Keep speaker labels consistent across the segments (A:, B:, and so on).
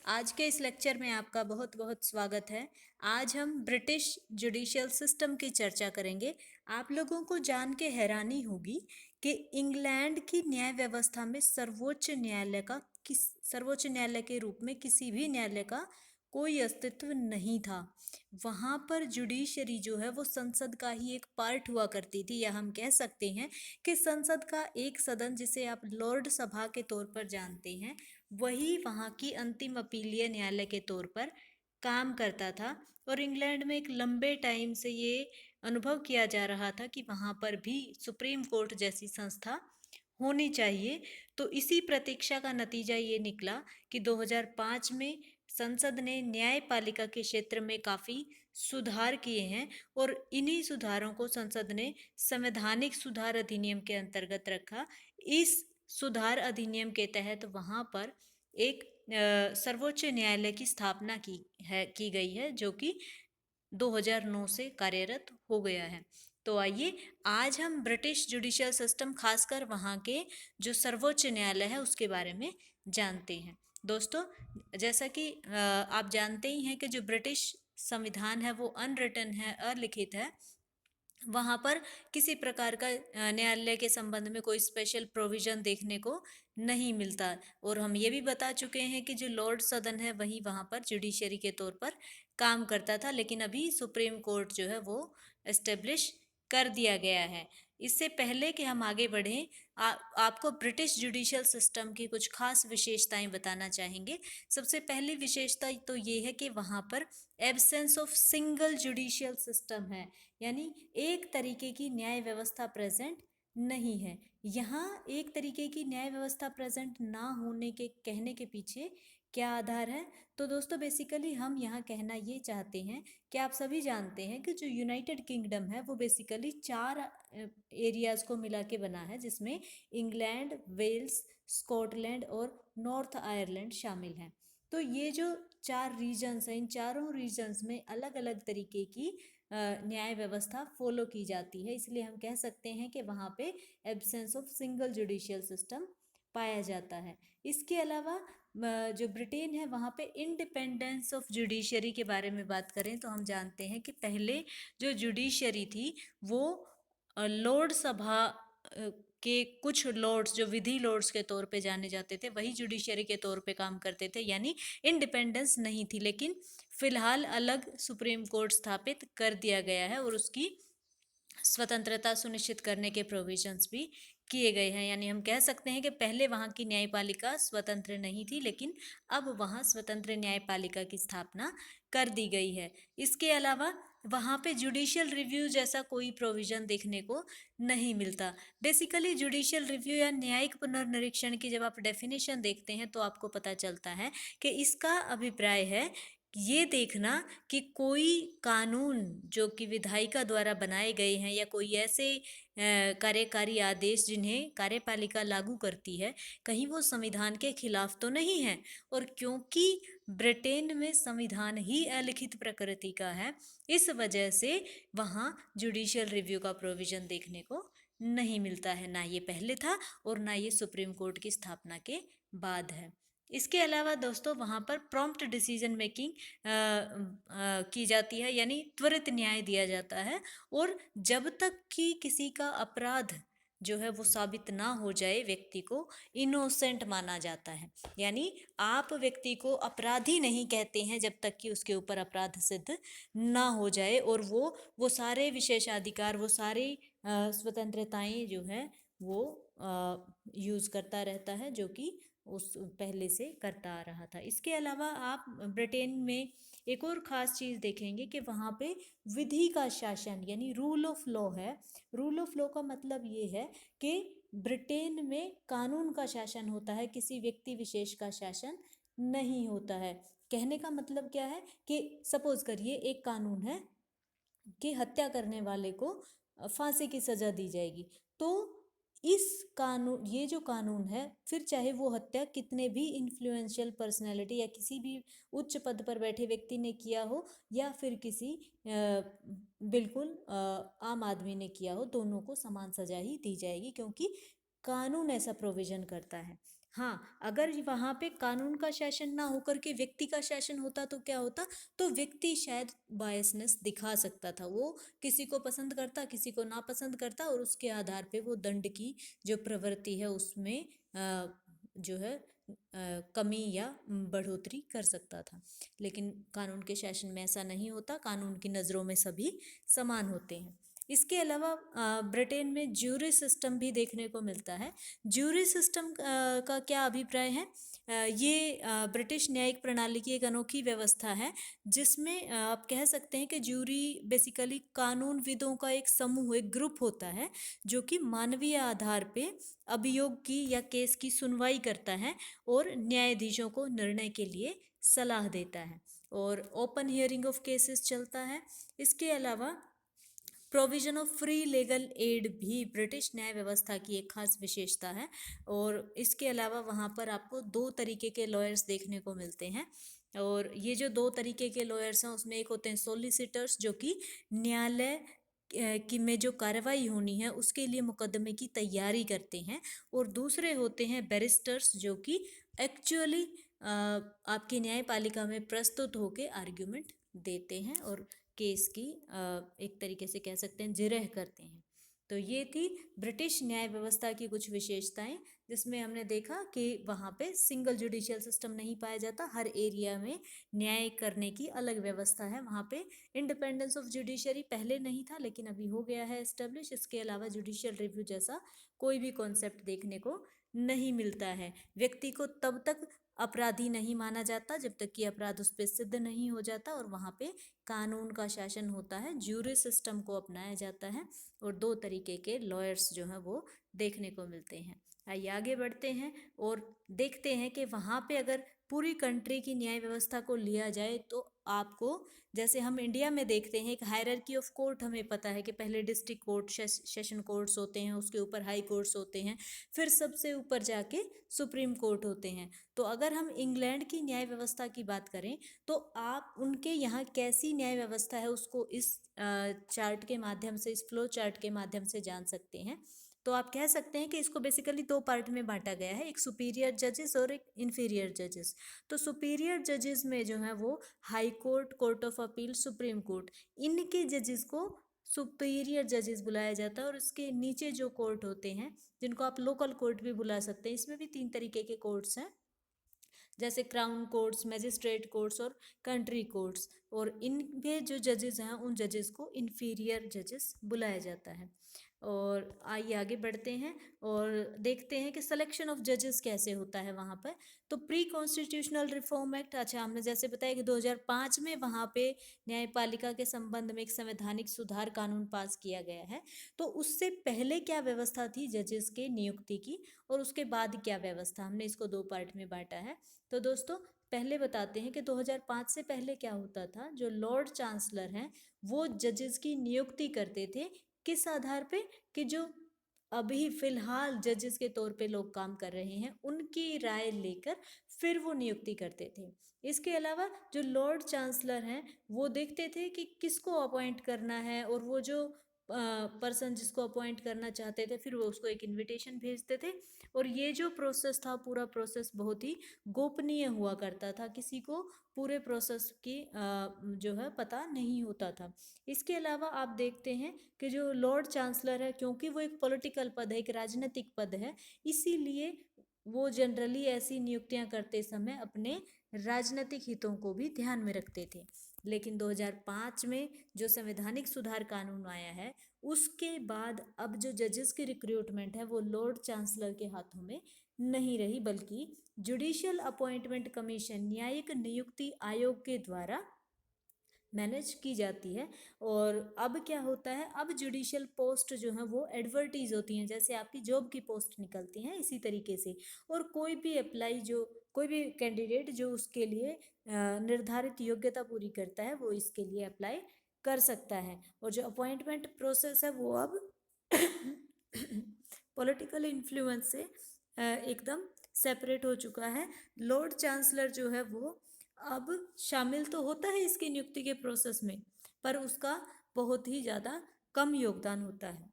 A: आज के इस लेक्चर में आपका बहुत बहुत स्वागत है। आज हम ब्रिटिश जुडिशियल सिस्टम की चर्चा करेंगे। आप लोगों को जान के हैरानी होगी कि इंग्लैंड की न्याय व्यवस्था में सर्वोच्च न्यायालय के रूप में किसी भी न्यायालय का कोई अस्तित्व नहीं था। वहाँ पर जुडिशरी जो है वो संसद का ही एक पार्ट हुआ करती थी, या हम कह सकते हैं कि संसद का एक सदन जिसे आप लॉर्ड सभा के तौर पर जानते हैं, वही वहाँ की अंतिम अपीलीय न्यायालय के तौर पर काम करता था। और इंग्लैंड में एक लंबे टाइम से ये अनुभव किया जा रहा था कि वहाँ पर भी सुप्रीम कोर्ट जैसी संस्था होनी चाहिए। तो इसी प्रतीक्षा का नतीजा ये निकला कि 2005 में संसद ने न्यायपालिका के क्षेत्र में काफ़ी सुधार किए हैं, और इन्हीं सुधारों को संसद ने संवैधानिक सुधार अधिनियम के अंतर्गत रखा। इस सुधार अधिनियम के तहत वहाँ पर एक सर्वोच्च न्यायालय की स्थापना की गई है, जो कि 2009 से कार्यरत हो गया है। तो आइए आज हम ब्रिटिश जुडिशियल सिस्टम, खासकर वहाँ के जो सर्वोच्च न्यायालय है उसके बारे में जानते हैं। दोस्तों, जैसा कि आप जानते ही हैं कि जो ब्रिटिश संविधान है वो अनरिटन है, अलिखित है। वहाँ पर किसी प्रकार का न्यायालय के संबंध में कोई स्पेशल प्रोविजन देखने को नहीं मिलता। और हम ये भी बता चुके हैं कि जो लॉर्ड सदन है वही वहाँ पर जुडिशरी के तौर पर काम करता था, लेकिन अभी सुप्रीम कोर्ट जो है वो एस्टेब्लिश कर दिया गया है। इससे पहले कि हम आगे बढ़ें, आपको ब्रिटिश जुडिशियल सिस्टम की कुछ खास विशेषताएं बताना चाहेंगे। सबसे पहली विशेषता तो ये है कि वहाँ पर absence of single judicial system है, यानी एक तरीके की न्याय व्यवस्था प्रेजेंट नहीं है। यहाँ एक तरीके की न्याय व्यवस्था प्रेजेंट ना होने के कहने के पीछे क्या आधार है? तो दोस्तों, बेसिकली हम यहाँ कहना ये चाहते हैं कि आप सभी जानते हैं कि जो यूनाइटेड किंगडम है वो बेसिकली 4 एरियाज को मिला के बना है, जिसमें इंग्लैंड, वेल्स, स्कॉटलैंड और नॉर्थ आयरलैंड शामिल हैं। तो ये जो 4 रीजन्स हैं, इन चारों रीजन्स में अलग अलग तरीके की न्याय व्यवस्था फॉलो की जाती है। इसलिए हम कह सकते हैं कि वहाँ पे absence of single judicial system पाया जाता है। इसके अलावा जो ब्रिटेन है वहाँ पे इंडिपेंडेंस ऑफ जुडिशरी के बारे में बात करें तो हम जानते हैं कि पहले जो जुडिशरी थी वो लॉर्ड सभा के कुछ लॉर्ड्स, जो विधि लॉर्ड्स के तौर पे जाने जाते थे, वही जुडिशरी के तौर पे काम करते थे, यानी इंडिपेंडेंस नहीं थी। लेकिन फिलहाल अलग सुप्रीम कोर्ट स्थापित कर दिया गया है और उसकी स्वतंत्रता सुनिश्चित करने के प्रोविजंस भी किए गए हैं। यानी हम कह सकते हैं कि पहले वहाँ की न्यायपालिका स्वतंत्र नहीं थी, लेकिन अब वहाँ स्वतंत्र न्यायपालिका की स्थापना कर दी गई है। इसके अलावा वहाँ पे जुडिशियल रिव्यू जैसा कोई प्रोविजन देखने को नहीं मिलता। बेसिकली जुडिशियल रिव्यू या न्यायिक पुनर्निरीक्षण की जब आप डेफिनेशन देखते हैं तो आपको पता चलता है कि इसका अभिप्राय है ये देखना कि कोई कानून जो कि विधायिका द्वारा बनाए गए हैं, या कोई ऐसे कार्यकारी आदेश जिन्हें कार्यपालिका लागू करती है, कहीं वो संविधान के खिलाफ तो नहीं है। और क्योंकि ब्रिटेन में संविधान ही अलिखित प्रकृति का है, इस वजह से वहाँ जुडिशियल रिव्यू का प्रोविजन देखने को नहीं मिलता है। ना ये पहले था और ना ये सुप्रीम कोर्ट की स्थापना के बाद है। इसके अलावा दोस्तों, वहाँ पर प्रॉम्प्ट डिसीजन मेकिंग की जाती है, यानी त्वरित न्याय दिया जाता है। और जब तक कि किसी का अपराध जो है वो साबित ना हो जाए, व्यक्ति को इनोसेंट माना जाता है। यानी आप व्यक्ति को अपराधी नहीं कहते हैं जब तक कि उसके ऊपर अपराध सिद्ध ना हो जाए, और वो सारे विशेषाधिकार, वो सारी स्वतंत्रताएं जो है वो यूज़ करता रहता है, जो कि उस पहले से करता आ रहा था। इसके अलावा आप ब्रिटेन में एक और ख़ास चीज़ देखेंगे कि वहाँ पे विधि का शासन यानी रूल ऑफ लॉ है। रूल ऑफ लॉ का मतलब ये है कि ब्रिटेन में कानून का शासन होता है, किसी व्यक्ति विशेष का शासन नहीं होता है। कहने का मतलब क्या है कि सपोज करिए एक कानून है कि हत्या करने वाले को फांसी की सज़ा दी जाएगी, तो इस कानून ये जो कानून है, फिर चाहे वो हत्या कितने भी इन्फ्लुएंशियल पर्सनैलिटी या किसी भी उच्च पद पर बैठे व्यक्ति ने किया हो, या फिर किसी बिल्कुल आम आदमी ने किया हो, दोनों को समान सजा ही दी जाएगी, क्योंकि कानून ऐसा प्रोविज़न करता है। हाँ, अगर वहाँ पे कानून का शासन ना होकर के व्यक्ति का शासन होता तो क्या होता, तो व्यक्ति शायद बायसनेस दिखा सकता था, वो किसी को पसंद करता, किसी को नापसंद करता, और उसके आधार पे वो दंड की जो प्रवृत्ति है उसमें जो है कमी या बढ़ोतरी कर सकता था। लेकिन कानून के शासन में ऐसा नहीं होता, कानून की नज़रों में सभी समान होते हैं। इसके अलावा ब्रिटेन में ज्यूरी सिस्टम भी देखने को मिलता है। ज्यूरी सिस्टम का क्या अभिप्राय है? ये ब्रिटिश न्यायिक प्रणाली की एक अनोखी व्यवस्था है, जिसमें आप कह सकते हैं कि ज्यूरी बेसिकली कानूनविदों का एक समूह, एक ग्रुप होता है, जो कि मानवीय आधार पे अभियोग की या केस की सुनवाई करता है और न्यायाधीशों को निर्णय के लिए सलाह देता है, और ओपन हियरिंग ऑफ केसेस चलता है। इसके अलावा provision of free legal aid भी ब्रिटिश न्याय व्यवस्था की एक खास विशेषता है, और इसके अलावा वहाँ पर आपको दो तरीके के लॉयर्स देखने को मिलते हैं, और ये जो दो तरीके के लॉयर्स हैं उसमें एक होते हैं सोलिसिटर्स, जो कि न्यायालय की में जो कार्रवाई होनी है उसके लिए मुकदमे की तैयारी करते हैं, और दूसरे होते हैं बैरिस्टर्स, जो कि एक्चुअली आपकी न्यायपालिका में प्रस्तुत होकर आर्ग्यूमेंट देते हैं और केस की एक तरीके से कह सकते हैं जिरह करते हैं। तो ये थी ब्रिटिश न्याय व्यवस्था की कुछ विशेषताएं, जिसमें हमने देखा कि वहाँ पे सिंगल जुडिशियल सिस्टम नहीं पाया जाता, हर एरिया में न्याय करने की अलग व्यवस्था है। वहाँ पे इंडिपेंडेंस ऑफ जुडिशरी पहले नहीं था, लेकिन अभी हो गया है एस्टेब्लिश। इसके अलावा जुडिशियल रिव्यू जैसा कोई भी कॉन्सेप्ट देखने को नहीं मिलता है। व्यक्ति को तब तक अपराधी नहीं माना जाता जब तक कि अपराध उस पर सिद्ध नहीं हो जाता, और वहाँ पे कानून का शासन होता है, ज्यूरी सिस्टम को अपनाया जाता है, और दो तरीके के लॉयर्स जो हैं वो देखने को मिलते हैं। आइए आगे बढ़ते हैं और देखते हैं कि वहाँ पे अगर पूरी कंट्री की न्याय व्यवस्था को लिया जाए तो आपको, जैसे हम इंडिया में देखते हैं एक हायरार्की ऑफ कोर्ट, हमें पता है कि पहले डिस्ट्रिक्ट कोर्ट, सेशन कोर्ट्स होते हैं, उसके ऊपर हाई कोर्ट्स होते हैं, फिर सबसे ऊपर जाके सुप्रीम कोर्ट होते हैं। तो अगर हम इंग्लैंड की न्याय व्यवस्था की बात करें तो आप उनके यहाँ कैसी न्याय व्यवस्था है उसको इस चार्ट के माध्यम से, इस फ्लो चार्ट के माध्यम से जान सकते हैं। तो आप कह सकते हैं कि इसको बेसिकली दो पार्ट में बांटा गया है, एक सुपीरियर जजेस और एक इन्फीरियर जजेस। तो सुपीरियर जजेस में जो है वो high court, court of appeal, supreme court, इनके जजेस को सुपीरियर जजेस बुलाया जाता है। और इसके नीचे जो कोर्ट होते हैं, जिनको आप लोकल कोर्ट भी बुला सकते हैं, इसमें भी तीन तरीके के कोर्ट्स हैं, जैसे क्राउन कोर्ट्स, मैजिस्ट्रेट कोर्ट्स और कंट्री कोर्ट्स, और इनके जो जजेस हैं उन जजेस को इन्फीरियर जजेस बुलाया जाता है। और आइए आगे बढ़ते हैं और देखते हैं कि सिलेक्शन ऑफ जजेस कैसे होता है वहाँ पर। तो प्री कॉन्स्टिट्यूशनल रिफॉर्म एक्ट, अच्छा हमने जैसे बताया कि 2005 में वहाँ पे न्यायपालिका के संबंध में एक संवैधानिक सुधार कानून पास किया गया है। तो उससे पहले क्या व्यवस्था थी जजेस के नियुक्ति की, और उसके बाद क्या व्यवस्था, हमने इसको दो पार्ट में बांटा है। तो दोस्तों पहले बताते हैं कि 2005 से पहले क्या होता था। जो लॉर्ड चांसलर हैं वो जजेस की नियुक्ति करते थे, किस आधार पे, कि जो अभी फिलहाल जजेस के तौर पे लोग काम कर रहे हैं उनकी राय लेकर फिर वो नियुक्ति करते थे। इसके अलावा जो लॉर्ड चांसलर हैं वो देखते थे कि किसको अपॉइंट करना है, और वो जो पर्सन जिसको अपॉइंट करना चाहते थे फिर वो उसको एक इनविटेशन भेजते थे। और ये जो प्रोसेस था, पूरा प्रोसेस बहुत ही गोपनीय हुआ करता था, किसी को पूरे प्रोसेस की जो है पता नहीं होता था। इसके अलावा आप देखते हैं कि जो लॉर्ड चांसलर है, क्योंकि वो एक पॉलिटिकल पद है, एक राजनीतिक पद है, इसीलिए वो जनरली ऐसी नियुक्तियां करते समय अपने राजनीतिक हितों को भी ध्यान में रखते थे। लेकिन 2005 में जो संवैधानिक सुधार कानून आया है उसके बाद अब जो जजेस की रिक्रूटमेंट है वो लॉर्ड चांसलर के हाथों में नहीं रही, बल्कि जुडिशियल अपॉइंटमेंट कमीशन, न्यायिक नियुक्ति आयोग के द्वारा मैनेज की जाती है। और अब क्या होता है, अब जुडिशियल पोस्ट जो है वो एडवर्टीज होती हैं, जैसे आपकी जॉब की पोस्ट निकलती हैं इसी तरीके से। और कोई भी कैंडिडेट जो उसके लिए निर्धारित योग्यता पूरी करता है वो इसके लिए अप्लाई कर सकता है। और जो अपॉइंटमेंट प्रोसेस है वो अब पॉलिटिकल इन्फ्लुएंस से एकदम सेपरेट हो चुका है। लॉर्ड चांसलर जो है वो अब शामिल तो होता है इसकी नियुक्ति के प्रोसेस में, पर उसका बहुत ही ज़्यादा कम योगदान होता है।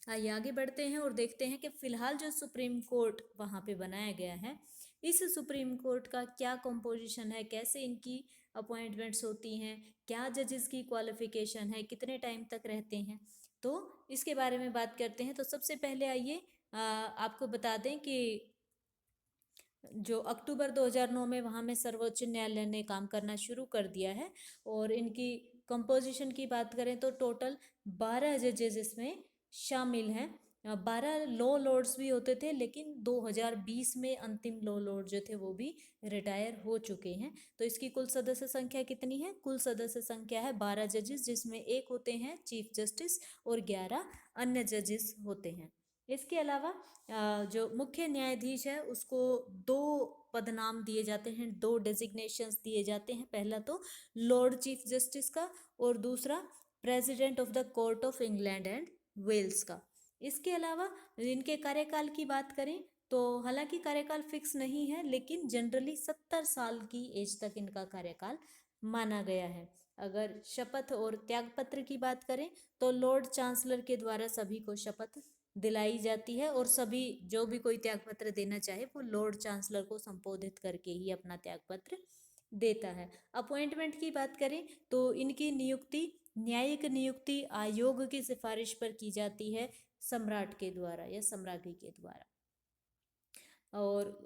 A: आइए आगे बढ़ते हैं और देखते हैं कि फिलहाल जो सुप्रीम कोर्ट वहाँ पे बनाया गया है, इस सुप्रीम कोर्ट का क्या कंपोजिशन है, कैसे इनकी अपॉइंटमेंट्स होती हैं, क्या जजेस की क्वालिफिकेशन है, कितने टाइम तक रहते हैं, तो इसके बारे में बात करते हैं। तो सबसे पहले आइए आपको बता दें कि जो अक्टूबर 2009 में वहाँ में सर्वोच्च न्यायालय ने काम करना शुरू कर दिया है। और इनकी कंपोजिशन की बात करें तो टोटल 12 जजेस इसमें शामिल हैं। 12 लॉ लॉर्ड्स भी होते थे, लेकिन 2020 में अंतिम लॉ लॉर्ड जो थे वो भी रिटायर हो चुके हैं। तो इसकी कुल सदस्य संख्या कितनी है? कुल सदस्य संख्या है 12 जजेस, जिसमें एक होते हैं चीफ जस्टिस और 11 अन्य जजेस होते हैं। इसके अलावा जो मुख्य न्यायाधीश है उसको 2 पदनाम दिए जाते हैं, 2 डेजिग्नेशंस दिए जाते हैं। पहला तो लॉर्ड चीफ जस्टिस का और दूसरा president of the court of England and Wales का। इसके अलावा इनके कार्यकाल की बात करें तो हालांकि कार्यकाल फिक्स नहीं है, लेकिन जनरली 70 साल की एज तक इनका कार्यकाल माना गया है। अगर शपथ और त्यागपत्र की बात करें तो लॉर्ड चांसलर के द्वारा सभी को शपथ दिलाई जाती है, और सभी जो भी कोई त्यागपत्र देना चाहे वो लॉर्ड चांसलर को संबोधित करके ही अपना त्यागपत्र देता है। अपॉइंटमेंट की बात करें तो इनकी नियुक्ति न्यायिक नियुक्ति आयोग की सिफारिश पर की जाती है, सम्राट के द्वारा या सम्राज्ञी के द्वारा। और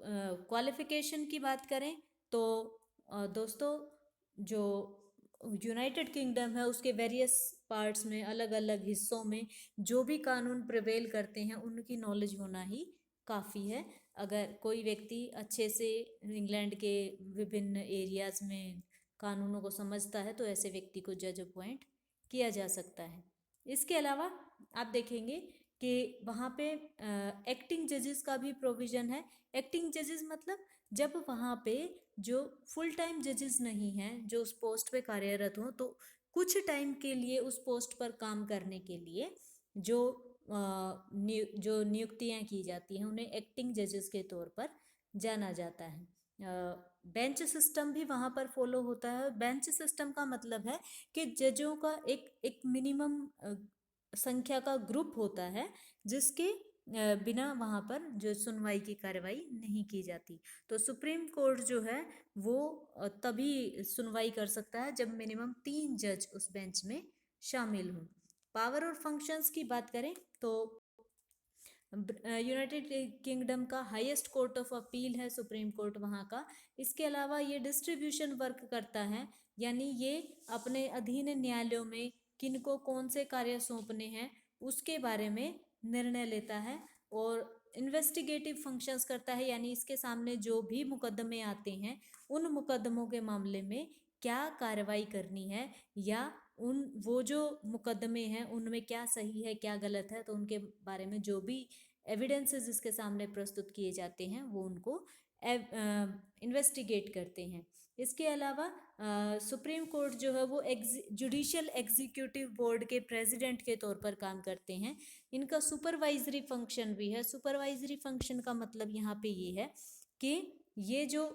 A: क्वालिफिकेशन की बात करें तो दोस्तों जो यूनाइटेड किंगडम है उसके वेरियस पार्ट्स में, अलग अलग हिस्सों में जो भी कानून प्रिवेल करते हैं उनकी नॉलेज होना ही काफ़ी है। अगर कोई व्यक्ति अच्छे से इंग्लैंड के विभिन्न एरियाज में कानूनों को समझता है तो ऐसे व्यक्ति को जज अपॉइंट किया जा सकता है। इसके अलावा आप देखेंगे कि वहाँ पे एक्टिंग जजेस का भी प्रोविज़न है। एक्टिंग जजेस मतलब जब वहाँ पे जो फुल टाइम जजेस नहीं हैं जो उस पोस्ट पे कार्यरत हों, तो कुछ टाइम के लिए उस पोस्ट पर काम करने के लिए जो जो नियुक्तियाँ की जाती हैं उन्हें एक्टिंग जजेस के तौर पर जाना जाता है। बेंच सिस्टम भी वहाँ पर फॉलो होता है। बेंच सिस्टम का मतलब है कि जजों का एक मिनिमम संख्या का ग्रुप होता है जिसके बिना वहाँ पर जो सुनवाई की कार्रवाई नहीं की जाती। तो सुप्रीम कोर्ट जो है वो तभी सुनवाई कर सकता है जब मिनिमम 3 जज उस बेंच में शामिल हों। पावर और फंक्शंस की बात करें तो यूनाइटेड किंगडम का हाईएस्ट कोर्ट ऑफ अपील है सुप्रीम कोर्ट वहाँ का। इसके अलावा ये डिस्ट्रीब्यूशन वर्क करता है, यानी ये अपने अधीन न्यायालयों में किनको कौन से कार्य सौंपने हैं उसके बारे में निर्णय लेता है। और इन्वेस्टिगेटिव फंक्शंस करता है, यानी इसके सामने जो भी मुकदमे आते हैं उन मुकदमों के मामले में क्या कार्रवाई करनी है, या वो जो मुकदमे हैं उनमें क्या सही है क्या गलत है, तो उनके बारे में जो भी एविडेंसेस इसके सामने प्रस्तुत किए जाते हैं वो उनको इन्वेस्टिगेट करते हैं। इसके अलावा सुप्रीम कोर्ट जो है वो जुडिशियल एग्जीक्यूटिव बोर्ड के प्रेसिडेंट के तौर पर काम करते हैं। इनका सुपरवाइजरी फंक्शन भी है। सुपरवाइजरी फंक्शन का मतलब यहाँ पे ये है कि ये जो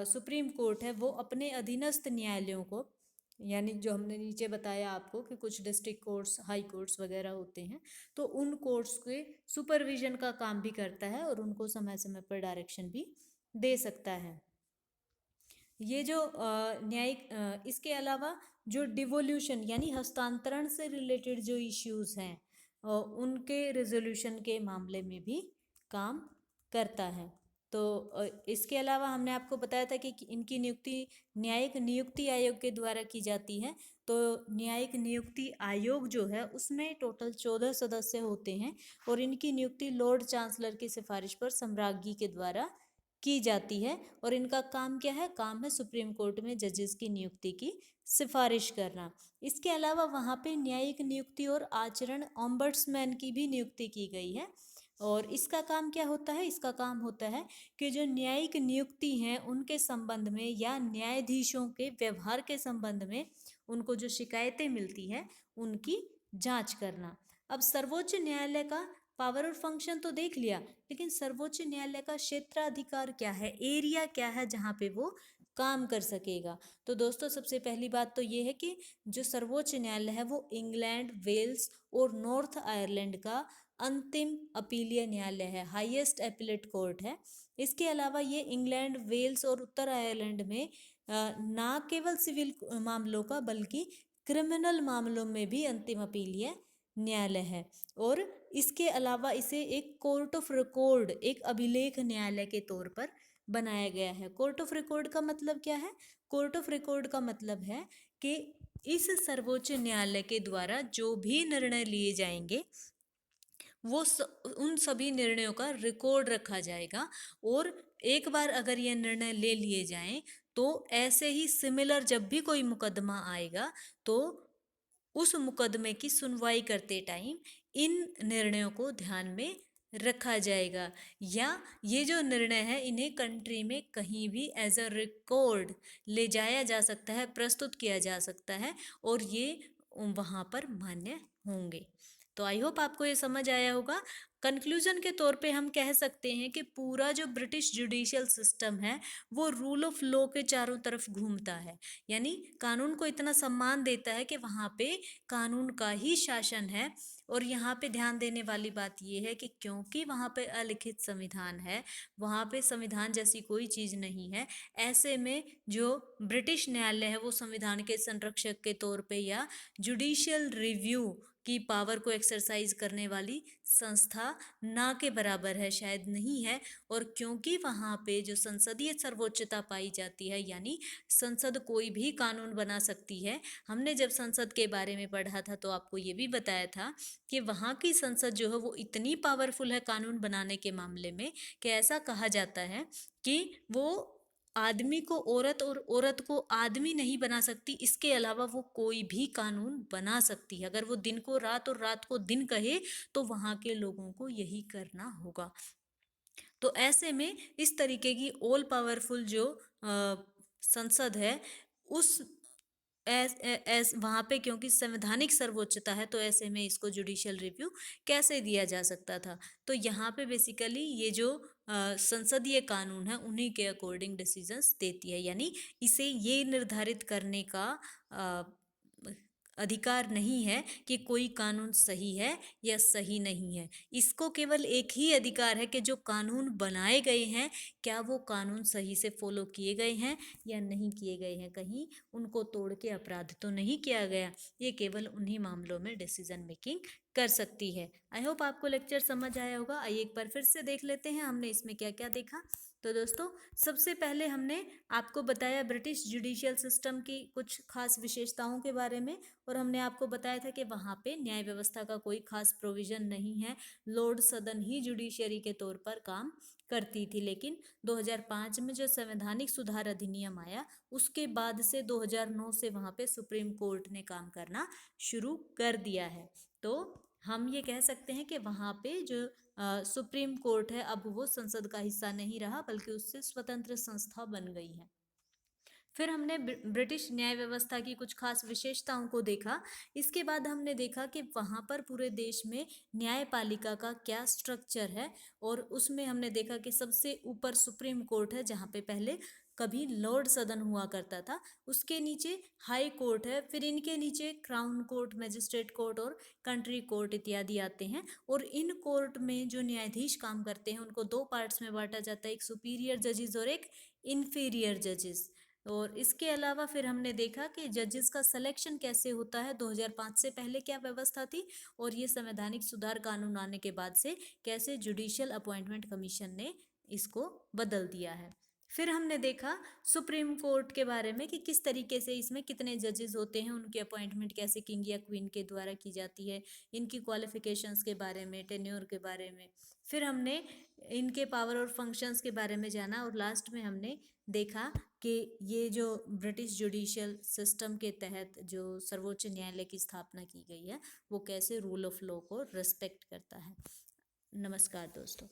A: सुप्रीम कोर्ट है वो अपने अधीनस्थ न्यायालयों को, यानी जो हमने नीचे बताया आपको कि कुछ डिस्ट्रिक्ट कोर्ट्स, हाई कोर्ट्स वगैरह होते हैं, तो उन कोर्ट्स के सुपरविजन का काम भी करता है और उनको समय समय पर डायरेक्शन भी दे सकता है। ये जो न्यायिक इसके अलावा जो डिवोल्यूशन यानी हस्तांतरण से रिलेटेड जो इश्यूज हैं उनके रिजोल्यूशन के मामले में भी काम करता है। तो इसके अलावा हमने आपको बताया था कि इनकी नियुक्ति न्यायिक नियुक्ति आयोग के द्वारा की जाती है। तो न्यायिक नियुक्ति आयोग जो है उसमें टोटल 14 सदस्य होते हैं और इनकी नियुक्ति लॉर्ड चांसलर की सिफारिश पर सम्राज्ञी के द्वारा की जाती है। और इनका काम क्या है? काम है सुप्रीम कोर्ट में जजेस की नियुक्ति की सिफारिश करना। इसके अलावा वहाँ पे न्यायिक नियुक्ति और आचरण ओम्बड्समैन की भी नियुक्ति की गई है। और इसका काम क्या होता है? इसका काम होता है कि जो न्यायिक नियुक्ति हैं उनके संबंध में या न्यायाधीशों के व्यवहार के संबंध में उनको जो शिकायतें मिलती है उनकी जांच करना। अब सर्वोच्च न्यायालय का पावर और फंक्शन तो देख लिया, लेकिन सर्वोच्च न्यायालय का क्षेत्राधिकार क्या है, एरिया क्या है जहाँ पे वो काम कर सकेगा? तो दोस्तों सबसे पहली बात तो ये है कि जो सर्वोच्च न्यायालय है वो इंग्लैंड, वेल्स और नॉर्थ आयरलैंड का अंतिम अपीलीय न्यायालय है, हाईएस्ट अपीलेट कोर्ट है। इसके अलावा ये इंग्लैंड, वेल्स और उत्तर आयरलैंड में ना केवल सिविल मामलों का बल्कि क्रिमिनल मामलों में भी अंतिम अपीलीय न्यायालय है। और इसके अलावा इसे एक कोर्ट ऑफ रिकॉर्ड, एक अभिलेख न्यायालय के तौर पर बनाया गया है। कोर्ट ऑफ रिकॉर्ड का मतलब क्या है? कोर्ट ऑफ रिकॉर्ड का मतलब है कि इस सर्वोच्च न्यायालय के द्वारा जो भी निर्णय लिए जाएंगे वो उन सभी निर्णयों का रिकॉर्ड रखा जाएगा। और एक बार अगर ये निर्णय ले लिए जाएं तो ऐसे ही सिमिलर जब भी कोई मुकदमा आएगा तो उस मुकदमे की सुनवाई करते टाइम इन निर्णयों को ध्यान में रखा जाएगा, या ये जो निर्णय है इन्हें कंट्री में कहीं भी एज अ रिकॉर्ड ले जाया जा सकता है, प्रस्तुत किया जा सकता है और ये वहाँ पर मान्य होंगे। तो आई होप आपको ये समझ आया होगा। कंक्लूजन के तौर पे हम कह सकते हैं कि पूरा जो ब्रिटिश जुडिशियल सिस्टम है वो रूल ऑफ लॉ के चारों तरफ घूमता है, यानी कानून को इतना सम्मान देता है कि वहाँ पे कानून का ही शासन है। और यहाँ पे ध्यान देने वाली बात ये है कि क्योंकि वहाँ पे अलिखित संविधान है, वहाँ पे संविधान जैसी कोई चीज़ नहीं है, ऐसे में जो ब्रिटिश न्यायालय है वो संविधान के संरक्षक के तौर पे या जुडिशियल रिव्यू की पावर को एक्सरसाइज करने वाली संस्था ना के बराबर है, शायद नहीं है। और क्योंकि वहाँ पे जो संसदीय सर्वोच्चता पाई जाती है, यानी संसद कोई भी कानून बना सकती है। हमने जब संसद के बारे में पढ़ा था तो आपको ये भी बताया था कि वहाँ की संसद जो है वो इतनी पावरफुल है कानून बनाने के मामले में कि ऐसा कहा जाता है कि वो आदमी को औरत और औरत को आदमी नहीं बना सकती, इसके अलावा वो कोई भी कानून बना सकती है। अगर वो दिन को रात और रात को दिन कहे तो वहाँ के लोगों को यही करना होगा। तो ऐसे में इस तरीके की ऑल पावरफुल जो संसद है उस एस वहाँ पे क्योंकि संवैधानिक सर्वोच्चता है तो ऐसे में इसको जुडिशियल रिव्यू कैसे दिया जा सकता था। तो यहाँ पे बेसिकली ये जो संसदीय कानून है उन्हीं के अकॉर्डिंग डिसीजंस देती है, यानी इसे ये निर्धारित करने का अधिकार नहीं है कि कोई कानून सही है या सही नहीं है। इसको केवल एक ही अधिकार है कि जो कानून बनाए गए हैं क्या वो कानून सही से फॉलो किए गए हैं या नहीं किए गए हैं, कहीं उनको तोड़ के अपराध तो नहीं किया गया। ये केवल उन्हीं मामलों में डिसीजन मेकिंग कर सकती है। आई होप आपको लेक्चर समझ आया होगा। आइए एक बार फिर से देख लेते हैं हमने इसमें क्या क्या देखा। तो दोस्तों सबसे पहले हमने आपको बताया ब्रिटिश जुडिशियल सिस्टम की कुछ खास विशेषताओं के बारे में, और हमने आपको बताया था कि वहाँ पे न्याय व्यवस्था का कोई खास प्रोविजन नहीं है, लॉर्ड सदन ही जुडिशरी के तौर पर काम करती थी। लेकिन 2005 में जो संवैधानिक सुधार अधिनियम आया उसके बाद से 2009 से वहाँ पे सुप्रीम कोर्ट ने काम करना शुरू कर दिया है। तो हम ये कह सकते हैं कि वहाँ पे जो सुप्रीम कोर्ट है अब वो संसद का हिस्सा नहीं रहा बल्कि उससे स्वतंत्र संस्था बन गई है। फिर हमने ब्रिटिश न्याय व्यवस्था की कुछ खास विशेषताओं को देखा। इसके बाद हमने देखा कि वहाँ पर पूरे देश में न्यायपालिका का क्या स्ट्रक्चर है, और उसमें हमने देखा कि सबसे ऊपर सुप्रीम कोर्ट है जहाँ पे पहले कभी लॉर्ड सदन हुआ करता था, उसके नीचे हाई कोर्ट है, फिर इनके नीचे क्राउन कोर्ट, मजिस्ट्रेट कोर्ट और कंट्री कोर्ट इत्यादि आते हैं। और इन कोर्ट में जो न्यायाधीश काम करते हैं उनको दो पार्ट्स में बांटा जाता है, एक सुपीरियर जजेस और एक इन्फीरियर जजेस। और इसके अलावा फिर हमने देखा कि जजेस का सिलेक्शन कैसे होता है, 2005 से पहले क्या व्यवस्था थी और ये संवैधानिक सुधार कानून आने के बाद से कैसे जुडिशियल अपॉइंटमेंट कमीशन ने इसको बदल दिया है। फिर हमने देखा सुप्रीम कोर्ट के बारे में कि किस तरीके से इसमें कितने जजेस होते हैं, उनकी अपॉइंटमेंट कैसे किंग या क्वीन के द्वारा की जाती है, इनकी क्वालिफिकेशंस के बारे में, टेन्योर के बारे में। फिर हमने इनके पावर और फंक्शंस के बारे में जाना, और लास्ट में हमने देखा कि ये जो ब्रिटिश जुडिशियल सिस्टम के तहत जो सर्वोच्च न्यायालय की स्थापना की गई है वो कैसे रूल ऑफ लॉ को रिस्पेक्ट करता है। नमस्कार दोस्तों।